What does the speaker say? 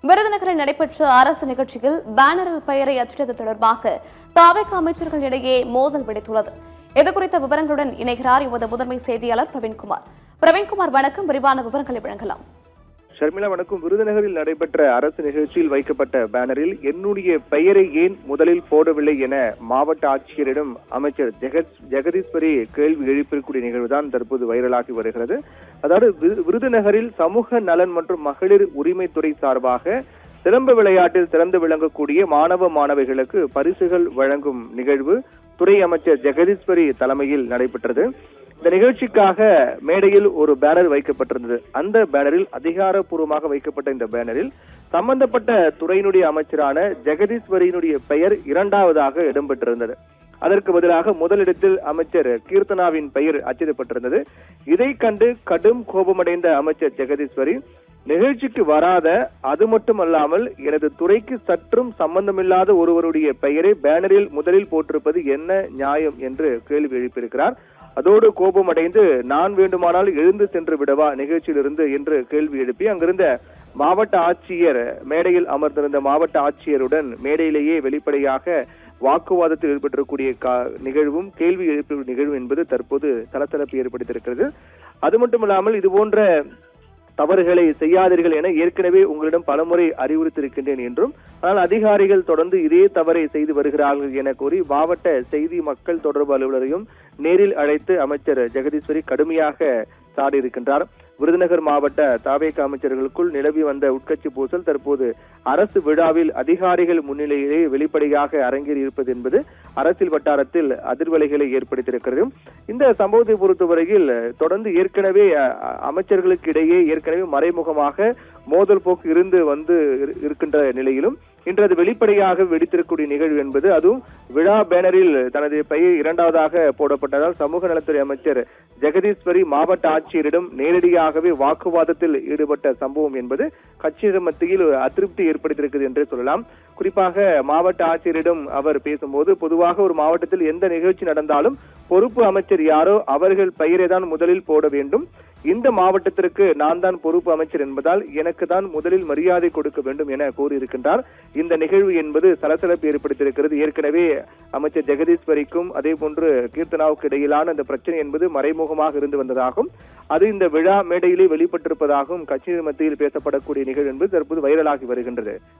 விருதுநகரில் நடைபெற்ற அரசு நிகழ்ச்சியில் பேனரில் பெயரை அச்சிட்டது தொடர்பாக தாவேக அமைச்சர்கள் இடையே மோதல் வெடித்துள்ளது. இதுகுறித்த விவரங்களுடன் இணைகிறார் எமது முதன்மை செய்தியாளர் பிரவீன்குமார். பிரவீன்குமார், வணக்கம். விரிவான விவரங்களை வழங்கலாம். ஷர்மிளா, வணக்கம். விருதுநகரில் நடைபெற்ற அரசு நிகழ்ச்சியில் வைக்கப்பட்ட பேனரில் என்னுடைய பெயரை ஏன் முதலில் போடவில்லை என மாவட்ட ஆட்சியரிடம் அமைச்சர் ஜெகதீஸ்வரி கேள்வி எழுப்பியிருக்கூடிய நிகழ்வுதான் தற்போது வைரலாகி வருகிறது. அதாவது விருதுநகரில் சமூக நலன் மற்றும் மகளிர் உரிமைத்துறை சார்பாக சிலம்ப விளையாட்டில் சிறந்து விளங்கக்கூடிய மாணவ மாணவிகளுக்கு பரிசுகள் வழங்கும் நிகழ்வு துறை அமைச்சர் ஜெகதீஸ்வரி தலைமையில் நடைபெற்றது. இந்த நிகழ்ச்சிக்காக மேடையில் ஒரு பேனர் வைக்கப்பட்டிருந்தது. அந்த பேனரில் அதிகாரப்பூர்வமாக வைக்கப்பட்ட இந்த பேனரில் சம்பந்தப்பட்ட துறையினுடைய அமைச்சரான ஜெகதீஸ்வரியினுடைய பெயர் இரண்டாவதாக இடம்பெற்றிருந்தது. அதற்கு பதிலாக முதலிடத்தில் அமைச்சர் கீர்த்தனாவின் பெயர் அச்சிடப்பட்டிருந்தது. இதை கண்டு கடும் கோபமடைந்த அமைச்சர் ஜெகதீஸ்வரி, நிகழ்ச்சிக்கு வராத, அது மட்டுமல்லாமல் எனது துறைக்கு சற்றும் சம்பந்தமில்லாத ஒருவருடைய பெயரை பேனரில் முதலில் போட்டிருப்பது என்ன நியாயம் என்று கேள்வி எழுப்பியிருக்கிறார். அதோடு கோபமடைந்து, நான் வேண்டுமானால் எழுந்து சென்று விடவா நிகழ்ச்சியிலிருந்து என்று கேள்வி எழுப்பி அங்கிருந்த மாவட்ட ஆட்சியர், மேடையில் அமர்ந்திருந்த மாவட்ட ஆட்சியருடன் மேடையிலேயே வெளிப்படையாக வாக்குவாதத்தில் ஈடுபட்டிருக்கக்கூடிய நிகழ்வும் கேள்வி எழுப்பிய நிகழ்வு என்பது தற்போது சலசலப்பு ஏற்படுத்தியிருக்கிறது. அது மட்டுமில்லாமல் இதுபோன்ற தவறுகளை செய்யாதீர்கள் என ஏற்கனவே உங்களிடம் பலமுறை அறிவுறுத்தியிருக்கின்றேன் என்றும், ஆனால் அதிகாரிகள் தொடர்ந்து இதே தவறை செய்து வருகிறார்கள் என கூறி மாவட்ட செய்தி மக்கள் தொடர்பு அலுவலரையும் நேரில் அழைத்து அமைச்சர் ஜெகதீஸ்வரி கடுமையாக சாடியிருக்கின்றார். விருதுநகர் மாவட்ட தாவேக அமைச்சர்களுக்குள் நிலவி வந்த உட்கட்சி பூசல் தற்போது அரசு விழாவில் அதிகாரிகள் முன்னிலையிலே வெளிப்படையாக அரங்கேறி இருப்பது என்பது அரசியல் வட்டாரத்தில் அதிர்வலைகளை ஏற்படுத்தியிருக்கிறது. இந்த சம்பவத்தை பொறுத்தவரையில் தொடர்ந்து ஏற்கனவே அமைச்சர்களுக்கு இடையே ஏற்கனவே மறைமுகமாக மோதல் போக்கு இருந்து இருக்கின்ற நிலையிலும் இன்று அது வெளிப்படையாக வெடித்திருக்கக்கூடிய நிகழ்வு என்பது, அதுவும் விழா பேனரில் தனது பெயர் இரண்டாவதாக போடப்பட்டதால் சமூக நலத்துறை அமைச்சர் ஜெகதீஸ்வரி மாவட்ட ஆட்சியரிடம் நேரடியாகவே வாக்குவாதத்தில் ஈடுபட்ட சம்பவம் என்பது கட்சியினர் மத்தியில் அதிருப்தி ஏற்படுத்தியிருக்கிறது என்றே சொல்லலாம். குறிப்பாக மாவட்ட ஆட்சியரிடம் அவர் பேசும்போது, பொதுவாக ஒரு மாவட்டத்தில் எந்த நிகழ்ச்சி நடந்தாலும் பொறுப்பு அமைச்சர் யாரோ அவர்கள் பெயரை தான் முதலில் போட வேண்டும். இந்த மாவட்டத்திற்கு நான் தான் பொறுப்பு அமைச்சர் என்பதால் எனக்கு தான் முதலில் மரியாதை கொடுக்க வேண்டும் என கூறியிருக்கின்றார். இந்த நிகழ்வு என்பது சலசலப்பு ஏற்படுத்தியிருக்கிறது. ஏற்கனவே அமைச்சர் ஜெகதீஸ்வரிக்கும் அதே போன்று கீர்த்தனாவுக்கு இடையிலான இந்த பிரச்சனை என்பது மறைமுகமாக இருந்து வந்ததாகவும், அது இந்த விழா மேடையிலே வெளிப்பட்டிருப்பதாகவும் கட்சியின் மத்தியில் பேசப்படக்கூடிய நிகழ்வு என்பது தற்போது வைரலாகி வருகின்றது.